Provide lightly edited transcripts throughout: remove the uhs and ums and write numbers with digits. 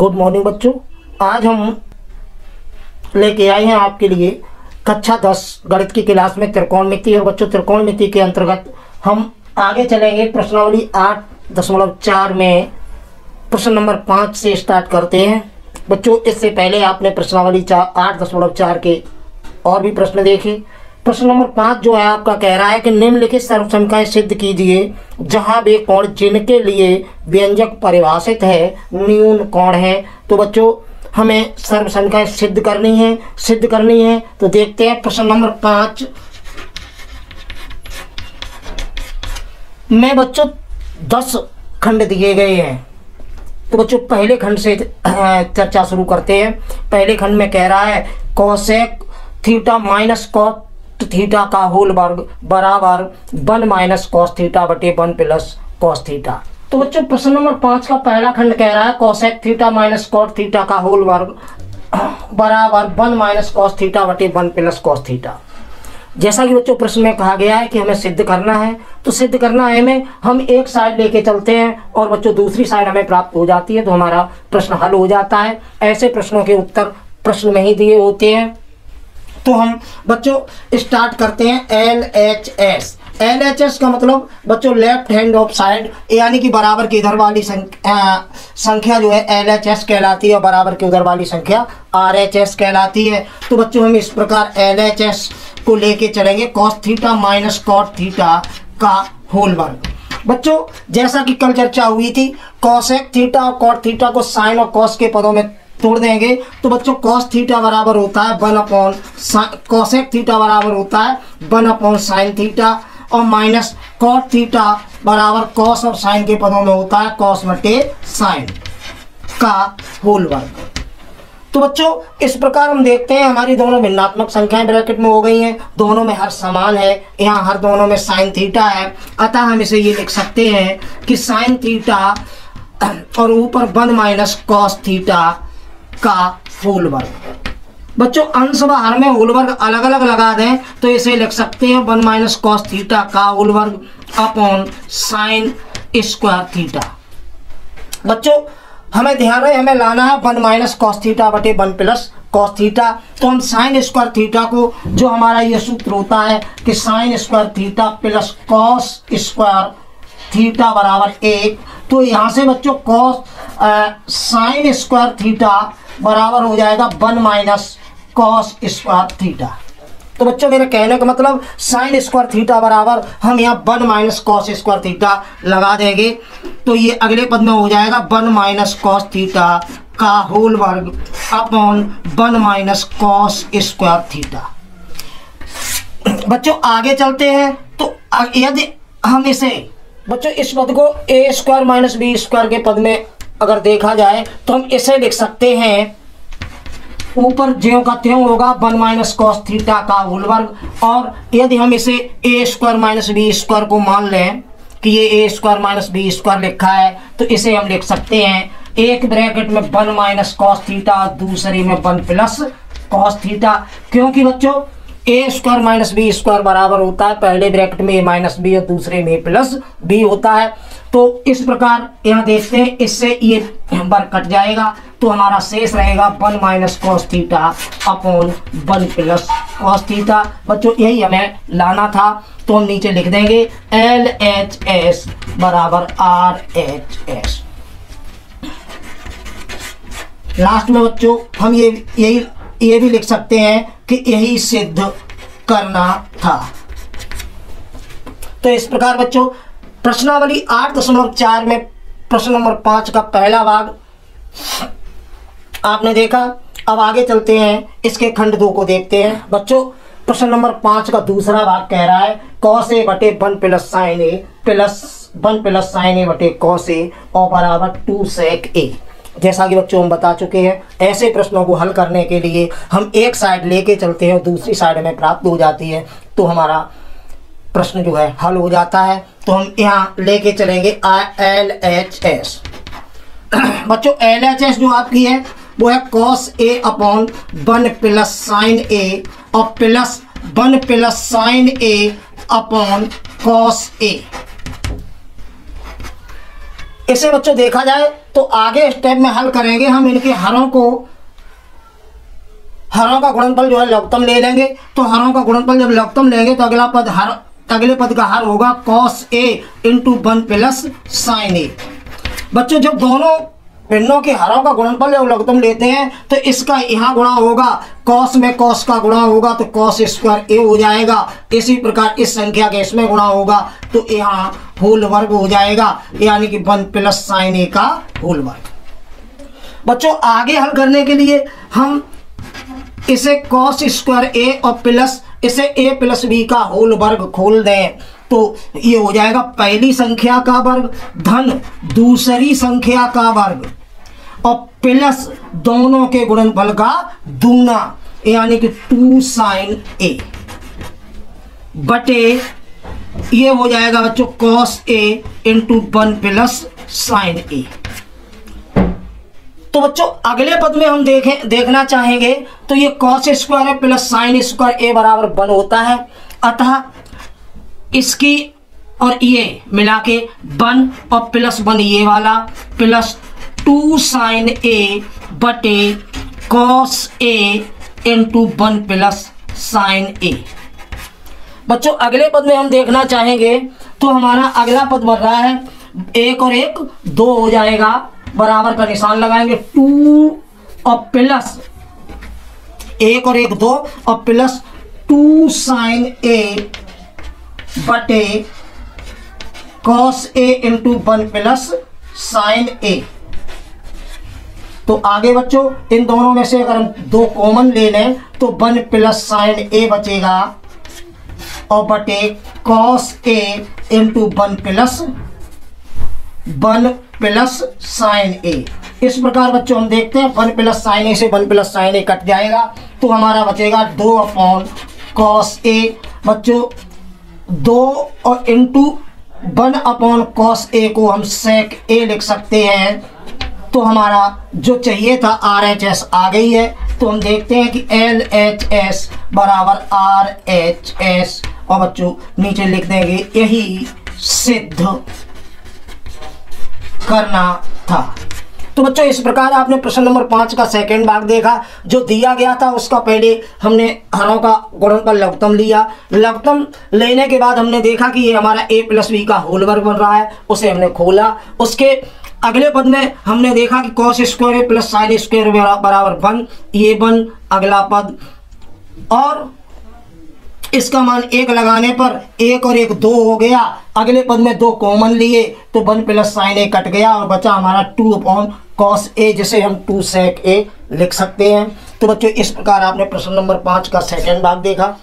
Good morning बच्चों। आज हम लेके आए हैं आपके लिए कक्षा 10 गणित की क्लास में त्रिकोणमिति। और बच्चों त्रिकोणमिति के अंतर्गत हम आगे चलेंगे प्रश्नावली 8.4 में प्रश्न नंबर 5 से स्टार्ट करते हैं। बच्चों इससे पहले आपने प्रश्नावली 8.4 के और भी प्रश्न देखे। प्रश्न नंबर 5 जो है आपका कह रहा है कि निम्नलिखित सर्वसंख्याएं सिद्ध कीजिए जहां वे कोण जिनके लिए व्यंजक परिभाषित है न्यून कोण है। तो बच्चों हमें सर्वसंख्याएं सिद्ध करनी है। तो देखते हैं प्रश्न नंबर 5 में बच्चों 10 खंड दिए गए हैं। तो बच्चों पहले खंड से चर्चा शुरू करते हैं। पहले खंड में कह रहा है cosec theta minus cot theta का होल वर्ग बराबर 1 माइनस कॉस थीटा बटे 1 प्लस कॉस थीटा। तो बच्चों प्रश्न नंबर 5 का पहला खंड कह रहा है cosec theta minus cot theta का होल वर्ग बराबर 1 माइनस कॉस थीटा बटे 1 प्लस कॉस थीटा। जैसा कि बच्चों प्रश्न में कहा गया है कि हमें सिद्ध करना है, तो सिद्ध करना है में हम एक साइड लेके चलते हैं और बच्चों दूसरी साइड हमें प्राप्त हो जाती है, तो हमारा प्रश्न हल हो जाता है। ऐसे प्रश्नों के उत्तर प्रश्न में ही दिए होते हैं। तो हम बच्चों स्टार्ट करते हैं LHS का मतलब बच्चों लेफ्ट हैंड ऑफ साइड, यानी कि बराबर के इधर वाली संख्या जो है LHS कहलाती है और बराबर के उधर वाली संख्या RHS कहलाती है। तो बच्चों हम इस प्रकार LHS को लेके चलेंगे cos theta minus cot theta का होल वर्ग। बच्चों जैसा कि कल चर्चा हुई थी cosec थीटा और cot थीटा को साइन और cos के पदों में तोड़ देंगे। तो बच्चों cos थीटा बराबर होता है 1 अपॉन cosec थीटा बराबर होता है 1 अपॉन साइन थीटा और माइनस cot थीटा बराबर cos और साइन के पदों में होता है cos बटे साइन का होल वर्ग। तो बच्चों इस प्रकार हम देखते हैं हमारी दोनों भिन्नात्मक संख्याएं ब्रैकेट में हो गई हैं, दोनों में हर समान है, यहाँ हर दोनों में साइन थीटा है। अतः हम इसे ये लिख सकते हैं कि साइन थीटा और ऊपर 1 माइनस कॉस थीटा का होल वर्ग। बच्चों अंश व हर में होल वर्ग अलग अलग लगा दें तो इसे लिख सकते हैं 1 माइनस कॉस थीटा का होल वर्ग अपॉन साइन स्क्वायर थीटा। बच्चों हमें ध्यान रहे हमें लाना है 1 माइनस कॉस थीटा बटे 1 प्लस कॉस थीटा। तो हम साइन स्क्वायर थीटा को, जो हमारा ये सूत्र होता है कि sine square theta plus cos square theta बराबर 1, तो यहाँ से बच्चों कॉस साइन स्क्वायर थीटा बराबर हो जाएगा 1 माइनस कॉस स्क्वायर थीटा। तो बच्चों मेरे कहने का मतलब साइन स्क्वायर थीटा बराबर हम यहाँ 1 माइनस कॉस स्क्वायर थीटा लगा देंगे, तो ये अगले पद में हो जाएगा 1 माइनस कॉस थीटा का होल वर्ग upon 1 minus cos square theta. बच्चों आगे चलते हैं। तो यदि हम इसे बच्चों इस पद को ए स्क्वायर माइनस बी स्क्वायर के पद में अगर देखा जाए तो हम इसे लिख सकते हैं, ऊपर ज्यों का त्यों होगा 1 माइनस कॉस थीटा का होल वर्ग। और यदि हम इसे ए स्क्वायर माइनस बी स्क्वायर को मान लें कि ये ए स्क्वायर माइनस बी स्क्वायर लिखा है, तो इसे हम लिख सकते हैं एक ब्रैकेट में 1 माइनस कॉस थीटा और दूसरे में 1 प्लस कॉस थीटा। क्योंकि बच्चों ए स्क्वायर माइनस बी स्क्वायर बराबर होता है पहले ब्रैकेट में ए माइनस बी और दूसरे में ए प्लस बी होता है। तो इस प्रकार यहाँ देखते हैं इससे ये वर्ग कट जाएगा, तो हमारा शेष रहेगा 1 minus cos theta upon 1 plus cos theta. बच्चों यही हमें लाना था, तो हम नीचे लिख देंगे LHS बराबर RHS। लास्ट में बच्चों हम ये भी लिख सकते हैं कि यही सिद्ध करना था। तो इस प्रकार बच्चों प्रश्नावली 8.4 में प्रश्न नंबर 5 का पहला भाग आपने देखा। अब आगे चलते हैं, इसके खंड 2 को देखते हैं। बच्चों प्रश्न नंबर 5 का दूसरा भाग कह रहा है cos a बटे 1 प्लस साइन ए प्लस 1 प्लस साइन ए बटे cos a और बराबर 2 sec a। जैसा कि बच्चों हम बता चुके हैं ऐसे प्रश्नों को हल करने के लिए हम एक साइड लेके चलते हैं और दूसरी साइड में प्राप्त हो जाती है, तो हमारा प्रश्न जो है हल हो जाता है। तो हम यहाँ लेके चलेंगे LHS। बच्चों LHS जो आपकी है वो है cos a upon 1 plus sign a और plus 1 plus sign a upon cos a। इसे बच्चों देखा जाए तो आगे स्टेप में हल करेंगे हम इनके हरों का गुणनफल जो है लघुत्तम ले लेंगे। तो हरों का गुणनफल जब लघुत्तम लेंगे तो अगले पद का हर होगा cos A into 1 plus sin A। बच्चों जब दोनों भिन्नों के हरों का गुणनफल जब लघुत्तम लेते हैं तो इसका यहाँ गुणा होगा, cos में cos का गुणा होगा तो cos स्क्वायर A हो जाएगा। इसी प्रकार इस संख्या के इसमें गुणा होगा तो यहाँ होल वर्ग हो जाएगा, यानी कि 1 प्लस sin A का होल वर्ग। बच्चों आगे हल करने के लिए हम इसे cos स्क्वायर A और प्लस इसे A प्लस B का होल वर्ग खोल दें तो ये हो जाएगा पहली संख्या का वर्ग धन दूसरी संख्या का वर्ग और प्लस दोनों के गुणनफल का दूना, यानी कि 2 sin A बटे ये हो जाएगा बच्चों cos A into 1 plus sin A। तो बच्चों अगले पद में हम देखना चाहेंगे तो ये cos स्क्वायर है प्लस sin स्क्वायर A बराबर 1 होता है, अतः इसकी और ये मिला के 1 और प्लस 1 ये वाला प्लस 2 sin A बटे cos A into 1 plus sin A। बच्चों अगले पद में हम देखना चाहेंगे तो हमारा अगला पद बन रहा है 1 और 1 2 हो जाएगा, बराबर का निशान लगाएंगे 2 और प्लस 1 और 1 2 और प्लस 2 sin A बटे cos A into 1 plus sin A। तो आगे बच्चों इन दोनों में से अगर हम 2 कॉमन ले लें तो 1 प्लस sin A बचेगा और बटे cos A into 1 plus sin A। इस प्रकार बच्चों हम देखते हैं 1 प्लस sin A से 1 प्लस sin A कट जाएगा तो हमारा बचेगा 2 अपॉन cos A। बच्चों 2 और इंटू 1 अपॉन cos A को हम sec A लिख सकते हैं। तो हमारा जो चाहिए था RHS आ गई है। तो हम देखते हैं कि LHS बराबर RHS और बच्चों नीचे लिख देंगे यही सिद्ध करना था। तो बच्चों इस प्रकार आपने प्रश्न नंबर 5 का सेकंड भाग देखा। जो दिया गया था उसका पहले हमने हरों का गुणनफल लघुत्तम लिया, लघुत्तम लेने के बाद हमने देखा कि ये हमारा A प्लस B का होल वर्ग बन रहा है, उसे हमने खोला। उसके अगले पद में हमने देखा कि cos square plus sin square बराबर 1, ये 1 अगला पद, और इसका मान 1 लगाने पर 1 और 1 2 हो गया। अगले पद में 2 कॉमन लिए तो 1 प्लस sin A कट गया और बचा हमारा 2 अपॉन cos A, जिसे हम 2 sec A लिख सकते हैं। तो बच्चों इस प्रकार आपने प्रश्न नंबर 5 का सेकंड भाग देखा।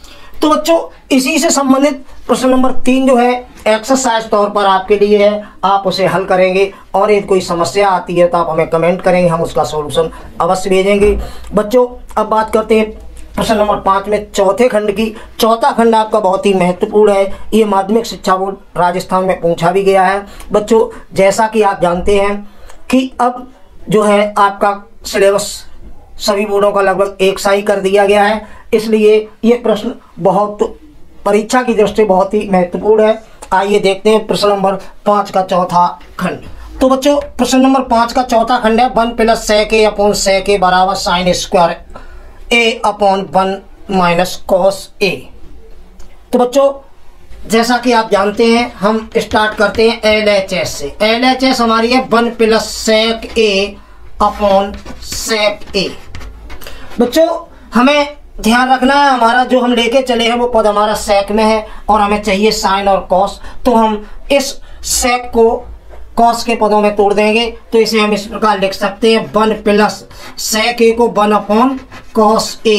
तो बच्चों इसी से संबंधित प्रश्न नंबर 3 जो है एक्सरसाइज तौर पर आपके लिए है, आप उसे हल करेंगे और यदि कोई समस्या आती है तो आप हमें कमेंट करेंगे, हम उसका सॉल्यूशन अवश्य भेजेंगे। बच्चों अब बात करते हैं प्रश्न नंबर 5 में चौथे खंड की। चौथा खंड आपका बहुत ही महत्वपूर्ण है, ये माध्यमिक शिक्षा बोर्ड राजस्थान में पूछा भी गया है। बच्चों जैसा कि आप जानते हैं कि अब जो है आपका सिलेबस सभी बोर्डों का लगभग एक सा ही कर दिया गया है, इसलिए ये प्रश्न बहुत परीक्षा की दृष्टि बहुत ही महत्वपूर्ण है। आइए देखते हैं प्रश्न नंबर 5 का चौथा खंड। तो बच्चों प्रश्न नंबर 5 का चौथा खंड है 1 plus sec A upon sec A बराबर sin square A upon 1 minus cos A। तो बच्चों जैसा कि आप जानते हैं हम स्टार्ट करते हैं LHS से। LHS हमारी है 1 plus sec A upon sec A। बच्चों हमें ध्यान रखना है हमारा जो हम लेके चले हैं वो पद हमारा sec में है और हमें चाहिए sin और cos, तो हम इस sec को cos के पदों में तोड़ देंगे। तो इसे हम इस प्रकार लिख सकते हैं 1 प्लस sec A को 1 upon cos A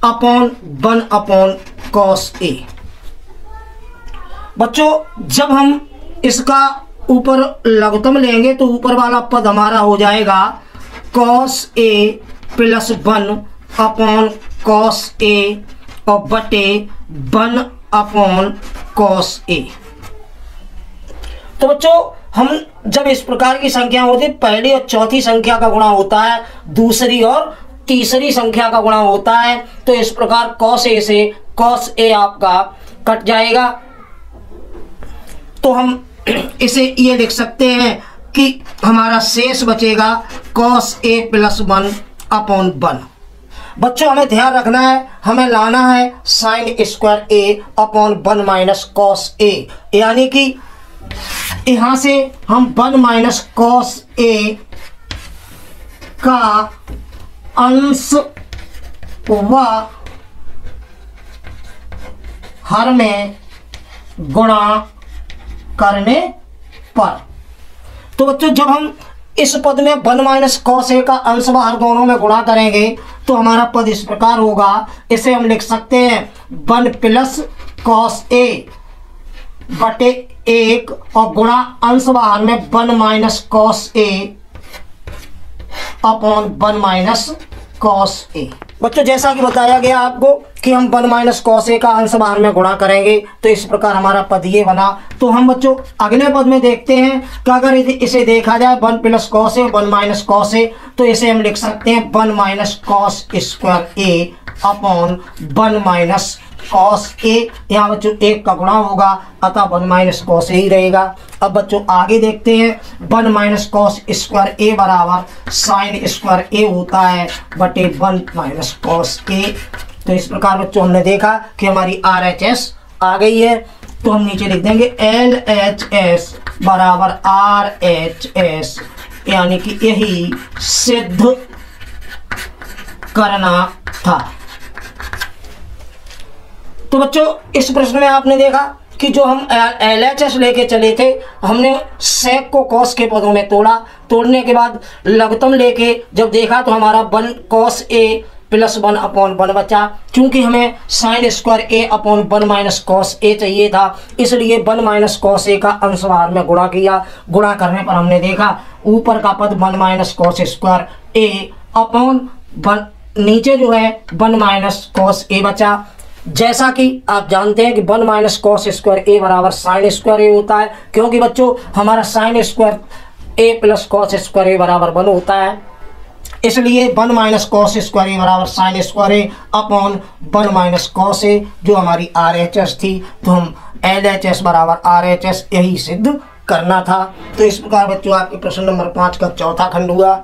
upon 1 upon cos A। बच्चों जब हम इसका ऊपर लघुत्तम लेंगे तो ऊपर वाला पद हमारा हो जाएगा cos A plus 1 upon cos A और बटे 1 अपॉन cos A। तो बच्चों हम जब इस प्रकार की संख्या होती है पहली और चौथी संख्या का गुणा होता है, दूसरी और तीसरी संख्या का गुणा होता है। तो इस प्रकार cos A से cos A आपका कट जाएगा। तो हम इसे ये लिख सकते हैं कि हमारा शेष बचेगा cos a प्लस 1 अपॉन 1। बच्चों हमें ध्यान रखना है, हमें लाना है sine square a upon 1 minus cos a, यानी कि यहां से हम 1 माइनस cos a का अंश व हर में गुणा करने पर। तो बच्चों जब हम इस पद में 1 माइनस कॉस ए का अंश व हर दोनों में गुणा करेंगे तो हमारा पद इस प्रकार होगा। इसे हम लिख सकते हैं 1 प्लस कॉस ए बटे 1 और गुणा अंश व हर में 1 minus cos A upon 1 minus cos A. बच्चों जैसा कि बताया गया आपको कि हम 1 माइनस कॉस ए का अंश बाहर में गुणा करेंगे तो इस प्रकार हमारा पद ये बना। तो हम बच्चों अगले पद में देखते हैं कि अगर इसे देखा जाए 1 plus cos A 1 minus cos A, तो इसे हम लिख सकते हैं 1 minus cos square A upon 1 minus cos A. यहाँ बच्चों 1 का गुणा होगा अतः 1 माइनस कॉस ए ही रहेगा। अब बच्चों आगे देखते हैं 1 माइनस कॉस स्क्वायर ए बराबर साइन स्क्वायर ए होता है बटे 1 माइनस कॉस ए। तो इस प्रकार बच्चों हमने देखा कि हमारी RHS आ गई है। तो हम नीचे लिख देंगे LHS बराबर RHS, यानी कि यही सिद्ध करना था। तो बच्चों इस प्रश्न में आपने देखा कि जो हम LHS लेके चले थे, हमने सेक को कॉस के पदों में तोड़ा, तोड़ने के बाद लघुत्तम लेके जब देखा तो हमारा 1 कॉस ए प्लस 1 अपॉन 1 बचा। चूंकि हमें sine square A upon 1 minus cos A चाहिए था, इसलिए 1 माइनस कॉस ए का अंश बाहर में गुणा किया। गुणा करने पर हमने देखा ऊपर का पद 1 माइनस कॉस स्क्वायर ए अपॉन 1, नीचे जो है 1 माइनस कॉस ए बचा। जैसा कि आप जानते हैं कि 1 माइनस कॉस स्क्वायर ए बराबर साइन स्क्वायर ए होता है, क्योंकि बच्चों हमारा साइन स्क्वायर ए प्लस कॉस स्क्वायर ए बराबर 1 होता है। इसलिए 1 माइनस कॉस स्क्वायर ए बराबर sine square A upon 1 minus cos A जो हमारी RHS थी। तो हम LHS बराबर RHS यही सिद्ध करना था। तो इस प्रकार बच्चों आपके प्रश्न नंबर 5 का चौथा खंड हुआ।